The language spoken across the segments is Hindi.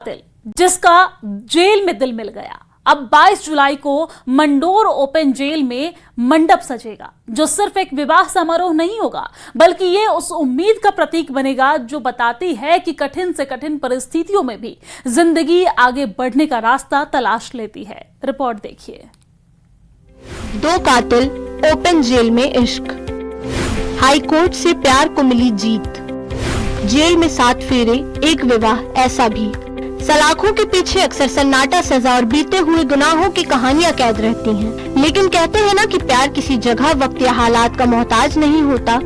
जिसका जेल में दिल मिल गया। अब 22 जुलाई को मंडोर ओपन जेल में मंडप सजेगा, जो सिर्फ एक विवाह समारोह नहीं होगा, बल्कि ये उस उम्मीद का प्रतीक बनेगा जो बताती है कि कठिन से कठिन परिस्थितियों में भी जिंदगी आगे बढ़ने का रास्ता तलाश लेती है। रिपोर्ट देखिए। 2 कातिल ओपन जेल में इश्क, हाई कोर्ट से प्यार को मिली जीत, जेल में 7 फेरे, एक विवाह, ऐसा भी। सलाखों के पीछे अक्सर सन्नाटा, सजा और बीते हुए गुनाहों की कहानियां कैद रहती हैं। लेकिन कहते हैं ना कि प्यार किसी जगह, वक्त या हालात का मोहताज नहीं होता।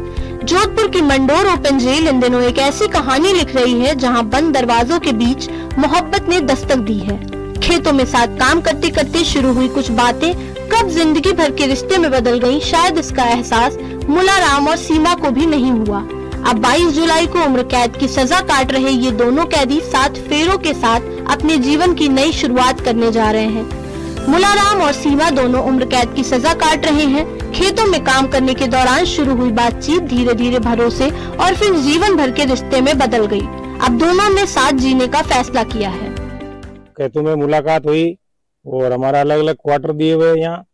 जोधपुर की मंडोर ओपन जेल इन दिनों एक ऐसी कहानी लिख रही है जहां बंद दरवाजों के बीच मोहब्बत ने दस्तक दी है। खेतों में साथ काम करते करते शुरू हुई कुछ बातें कब जिंदगी भर के रिश्ते में बदल गयी, शायद इसका एहसास मुलाराम और सीमा को भी नहीं हुआ। अब 22 जुलाई को उम्र कैद की सजा काट रहे ये दोनों कैदी 7 फेरों के साथ अपने जीवन की नई शुरुआत करने जा रहे हैं। मुलाराम और सीमा दोनों उम्र कैद की सजा काट रहे हैं। खेतों में काम करने के दौरान शुरू हुई बातचीत धीरे धीरे भरोसे और फिर जीवन भर के रिश्ते में बदल गई। अब दोनों ने साथ जीने का फैसला किया है। खेतों में मुलाकात हुई और हमारा अलग अलग क्वार्टर दिए हुए यहाँ,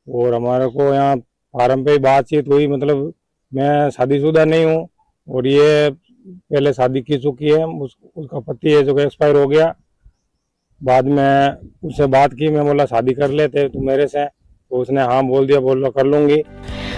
और हमारे को यहाँ फार्म पे बातचीत हुई। मतलब मैं शादीशुदा नहीं हूँ और ये पहले शादी की चुकी है। उसका पति है जो एक्सपायर हो गया। बाद में उससे बात की, मैं बोला शादी कर लेते तू मेरे से, तो उसने हाँ बोल दिया, बोल कर लूंगी।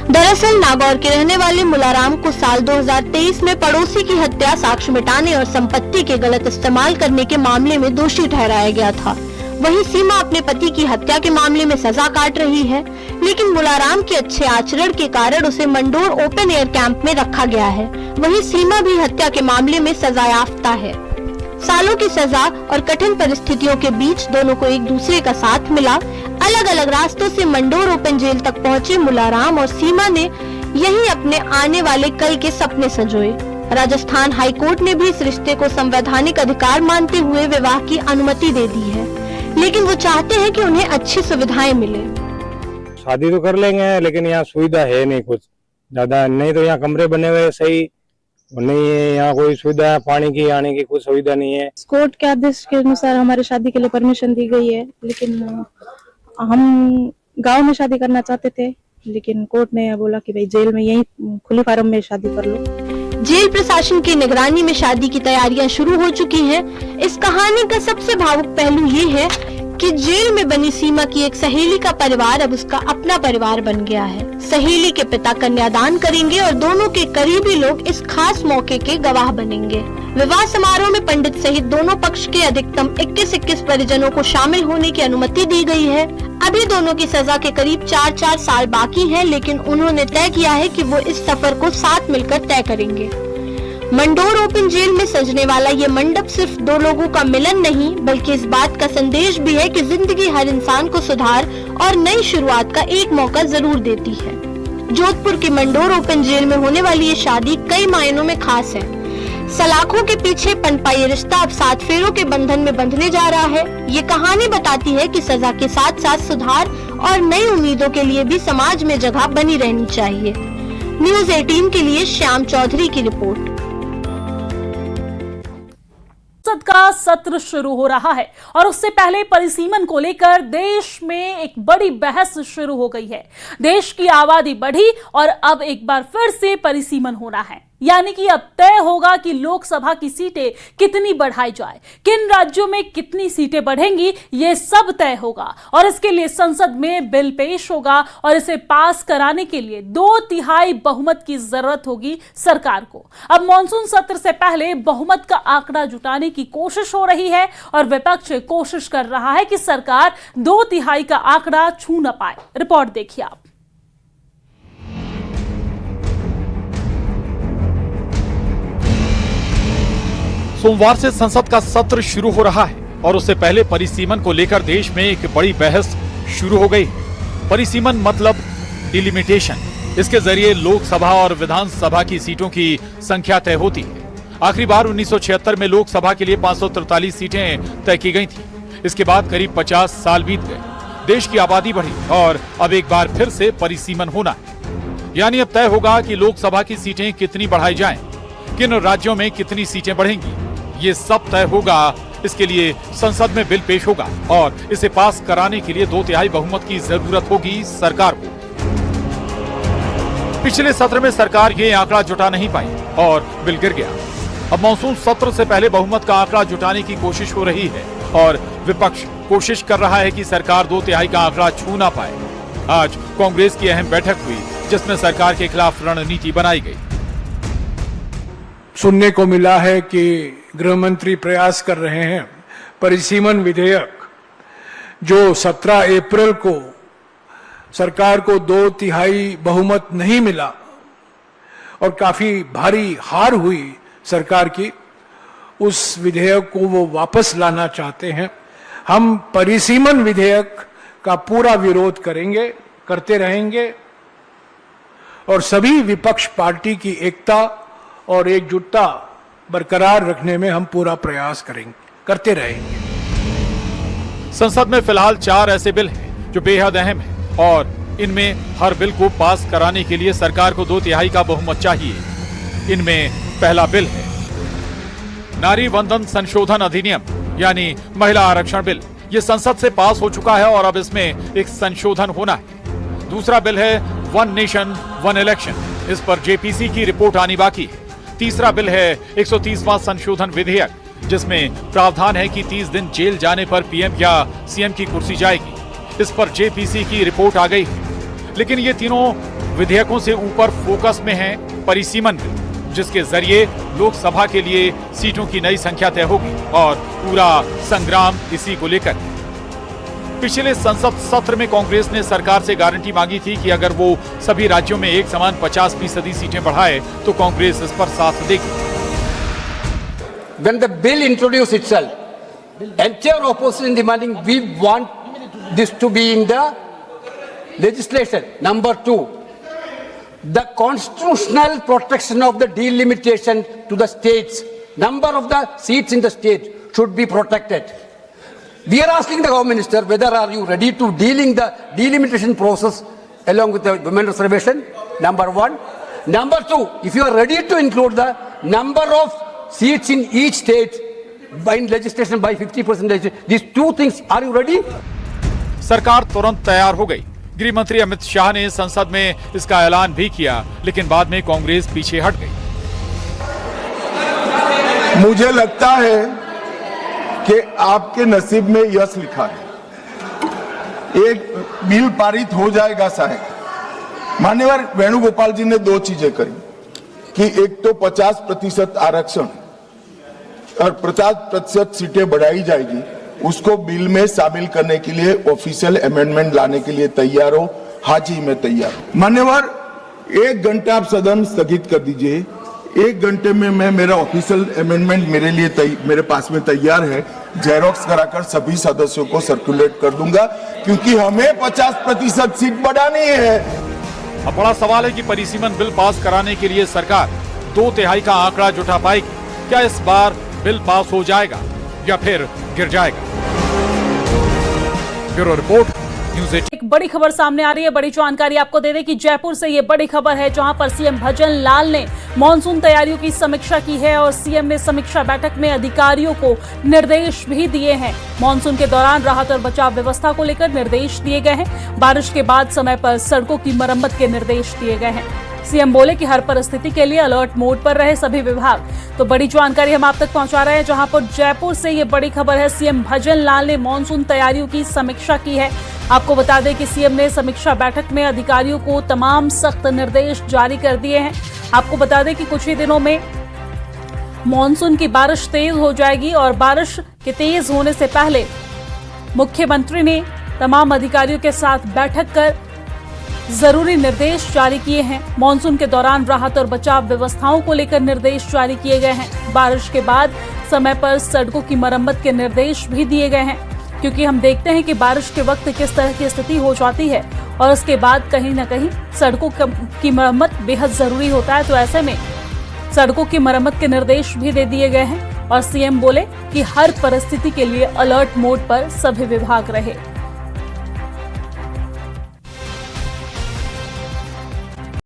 दरअसल नागौर के रहने वाले मुलाराम को साल 2023 में पड़ोसी की हत्या, साक्ष्य मिटाने और संपत्ति के गलत इस्तेमाल करने के मामले में दोषी ठहराया गया था। वहीं सीमा अपने पति की हत्या के मामले में सजा काट रही है, लेकिन मुलाराम के अच्छे आचरण के कारण उसे मंडोर ओपन एयर कैंप में रखा गया है। वहीं सीमा भी हत्या के मामले में सजायाफ्ता है। सालों की सजा और कठिन परिस्थितियों के बीच दोनों को एक दूसरे का साथ मिला। अलग अलग रास्तों से मंडोर ओपन जेल तक पहुंचे मुलाराम और सीमा ने यही अपने आने वाले कल के सपने संजोए। राजस्थान हाई कोर्ट ने भी इस रिश्ते को संवैधानिक अधिकार मानते हुए विवाह की अनुमति दे दी है, लेकिन वो चाहते हैं कि उन्हें अच्छी सुविधाएं मिले। शादी तो कर लेंगे, लेकिन यहाँ सुविधा है नहीं कुछ ज्यादा। नहीं तो यहाँ कमरे बने हुए सही नहीं है, यहाँ कोई सुविधा है, पानी की आने की कुछ सुविधा नहीं है। कोर्ट के आदेश के अनुसार हमारे शादी के लिए परमिशन दी गई है, लेकिन हम गांव में शादी करना चाहते थे, लेकिन कोर्ट ने बोला कि भाई जेल में यही खुली फार्म में शादी कर लो। जेल प्रशासन की निगरानी में शादी की तैयारियां शुरू हो चुकी हैं। इस कहानी का सबसे भावुक पहलू ये है कि जेल में बनी सीमा की एक सहेली का परिवार अब उसका अपना परिवार बन गया है। सहेली के पिता कन्यादान करेंगे और दोनों के करीबी लोग इस खास मौके के गवाह बनेंगे। विवाह समारोह में पंडित सहित दोनों पक्ष के अधिकतम 21 परिजनों को शामिल होने की अनुमति दी गई है। अभी दोनों की सजा के करीब 4 साल बाकी है, लेकिन उन्होंने तय किया है कि वो इस सफर को साथ मिलकर तय करेंगे। मंडोर ओपन जेल में सजने वाला ये मंडप सिर्फ 2 लोगों का मिलन नहीं, बल्कि इस बात का संदेश भी है कि जिंदगी हर इंसान को सुधार और नई शुरुआत का एक मौका जरूर देती है। जोधपुर के मंडोर ओपन जेल में होने वाली ये शादी कई मायनों में खास है। सलाखों के पीछे पनपा ये रिश्ता अब 7 फेरों के बंधन में बंधने जा रहा है। ये कहानी बताती है कि सजा के साथ साथ सुधार और नई उम्मीदों के लिए भी समाज में जगह बनी रहनी चाहिए। न्यूज़ 18 के लिए श्याम चौधरी की रिपोर्ट। संसद का सत्र शुरू हो रहा है और उससे पहले परिसीमन को लेकर देश में एक बड़ी बहस शुरू हो गई है। देश की आबादी बढ़ी और अब एक बार फिर से परिसीमन होना है, यानी कि अब तय होगा कि लोकसभा की सीटें कितनी बढ़ाई जाए, किन राज्यों में कितनी सीटें बढ़ेंगी, ये सब तय होगा। और इसके लिए संसद में बिल पेश होगा और इसे पास कराने के लिए 2/3 बहुमत की जरूरत होगी सरकार को। अब मॉनसून सत्र से पहले बहुमत का आंकड़ा जुटाने की कोशिश हो रही है और विपक्ष कोशिश कर रहा है कि सरकार 2/3 का आंकड़ा छू न पाए। रिपोर्ट देखिए आप। सोमवार से संसद का सत्र शुरू हो रहा है और उससे पहले परिसीमन को लेकर देश में एक बड़ी बहस शुरू हो गई। परिसीमन मतलब डिलिमिटेशन। इसके जरिए लोकसभा और विधानसभा की सीटों की संख्या तय होती है। आखिरी बार 1976 में लोकसभा के लिए 543 सीटें तय की गई थी। इसके बाद करीब 50 साल बीत गए, देश की आबादी बढ़ी और अब एक बार फिर से परिसीमन होना है। यानी अब तय होगा कि लोकसभा की सीटें कितनी बढ़ाई जाएं, किन राज्यों में कितनी सीटें बढ़ेंगी। ये सब तय होगा। इसके लिए संसद में बिल पेश होगा और इसे पास कराने के लिए 2/3 बहुमत की जरूरत होगी सरकार को। पिछले सत्र में सरकार ये आंकड़ा जुटा नहीं पाई और बिल गिर गया। अब मॉनसून सत्र से पहले बहुमत का आंकड़ा जुटाने की कोशिश हो रही है और विपक्ष कोशिश कर रहा है कि सरकार 2/3 का आंकड़ा छू ना पाए। आज कांग्रेस की अहम बैठक हुई जिसमें सरकार के खिलाफ रणनीति बनाई गई। सुनने को मिला है कि गृह मंत्री प्रयास कर रहे हैं परिसीमन विधेयक जो 17 अप्रैल को सरकार को 2/3 बहुमत नहीं मिला और काफी भारी हार हुई सरकार की, उस विधेयक को वो वापस लाना चाहते हैं। हम परिसीमन विधेयक का पूरा विरोध करेंगे, करते रहेंगे और सभी विपक्ष पार्टी की एकता और एकजुटता बरकरार रखने में हम पूरा प्रयास करेंगे, करते रहेंगे। संसद में फिलहाल 4 ऐसे बिल हैं जो बेहद अहम हैं और इनमें हर बिल को पास कराने के लिए सरकार को 2/3 का बहुमत चाहिए। इनमें पहला बिल है नारी वंदन संशोधन अधिनियम यानी महिला आरक्षण बिल। ये संसद से पास हो चुका है और अब इसमें एक संशोधन होना है। दूसरा बिल है वन नेशन वन इलेक्शन। इस पर जेपीसी की रिपोर्ट आनी बाकी है। तीसरा बिल है 130वां संशोधन विधेयक जिसमें प्रावधान है कि 30 दिन जेल जाने पर पीएम या सीएम की कुर्सी जाएगी। इस पर जेपीसी की रिपोर्ट आ गई है। लेकिन ये तीनों विधेयकों से ऊपर फोकस में है परिसीमन बिल जिसके जरिए लोकसभा के लिए सीटों की नई संख्या तय होगी और पूरा संग्राम इसी को लेकर। पिछले संसद सत्र में कांग्रेस ने सरकार से गारंटी मांगी थी कि अगर वो सभी राज्यों में एक समान 50% सीटें बढ़ाए तो कांग्रेस इस पर साथ देगी। When the bill introduced itself, entire opposition demanding we want this to be in the legislation. Number 2, the constitutional protection of the delimitation to the states, number of the seats in the state should be protected. We are asking the Home Minister whether are you ready to dealing the delimitation process along with the women reservation, number 1. Number 2, if you are ready to include the number of seats in each state by legislation by 50%, these two things, are you ready? सरकार तुरंत तैयार हो गई। गृह मंत्री अमित शाह ने संसद में इसका ऐलान भी किया लेकिन बाद में कांग्रेस पीछे हट गई। मुझे लगता है कि आपके नसीब में यश लिखा है। एक बिल पारित हो जाएगा शायद। मान्यवर वेणुगोपाल जी ने 2 चीजें करी कि एक तो 50% आरक्षण और 50% सीटें बढ़ाई जाएगी, उसको बिल में शामिल करने के लिए ऑफिशियल अमेंडमेंट लाने के लिए तैयार हो। हाँ जी, मैं तैयार हूं। मान्यवर 1 घंटा आप सदन स्थगित कर दीजिए। 1 घंटे में मैं मेरा ऑफिशियल अमेंडमेंट मेरे पास में तैयार है, जेरोक्स कराकर सभी सदस्यों को सर्कुलेट कर दूंगा क्योंकि हमें 50% सीट बढ़ानी है। अब बड़ा सवाल है कि परिसीमन बिल पास कराने के लिए सरकार 2/3 का आंकड़ा जुटा पाएगी। क्या इस बार बिल पास हो जाएगा या फिर गिर जाएगा? Bureau report, news 8। एक बड़ी खबर सामने आ रही है। बड़ी जानकारी आपको दे दें कि जयपुर से ये बड़ी खबर है जहां पर सीएम भजन लाल ने मॉनसून तैयारियों की समीक्षा की है और सीएम ने समीक्षा बैठक में अधिकारियों को निर्देश भी दिए हैं। मॉनसून के दौरान राहत और बचाव व्यवस्था को लेकर निर्देश दिए गए हैं। बारिश के बाद समय पर सड़कों की मरम्मत के निर्देश दिए गए हैं। सीएम बोले कि हर परिस्थिति के लिए अलर्ट मोड पर रहे सभी विभाग। तो बड़ी जानकारी हम आप तक पहुंचा रहे हैं जहां पर जयपुर से ये बड़ी खबर है। सीएम भजन लाल ने मॉनसून तैयारियों की समीक्षा की है। आपको बता दें कि सीएम ने समीक्षा बैठक में अधिकारियों को तमाम सख्त निर्देश जारी कर दिए हैं। आपको बता दें कि कुछ ही दिनों में मॉनसून की बारिश तेज हो जाएगी और बारिश के तेज होने से पहले मुख्यमंत्री ने तमाम अधिकारियों के साथ बैठक कर जरूरी निर्देश जारी किए हैं। मॉनसून के दौरान राहत और बचाव व्यवस्थाओं को लेकर निर्देश जारी किए गए हैं। बारिश के बाद समय पर सड़कों की मरम्मत के निर्देश भी दिए गए हैं क्योंकि हम देखते हैं कि बारिश के वक्त किस तरह की स्थिति हो जाती है और उसके बाद कहीं ना कहीं सड़कों की मरम्मत बेहद जरूरी होता है। तो ऐसे में सड़कों की मरम्मत के निर्देश भी दे दिए गए हैं और सीएम बोले कि हर परिस्थिति के लिए अलर्ट मोड पर सभी विभाग रहे।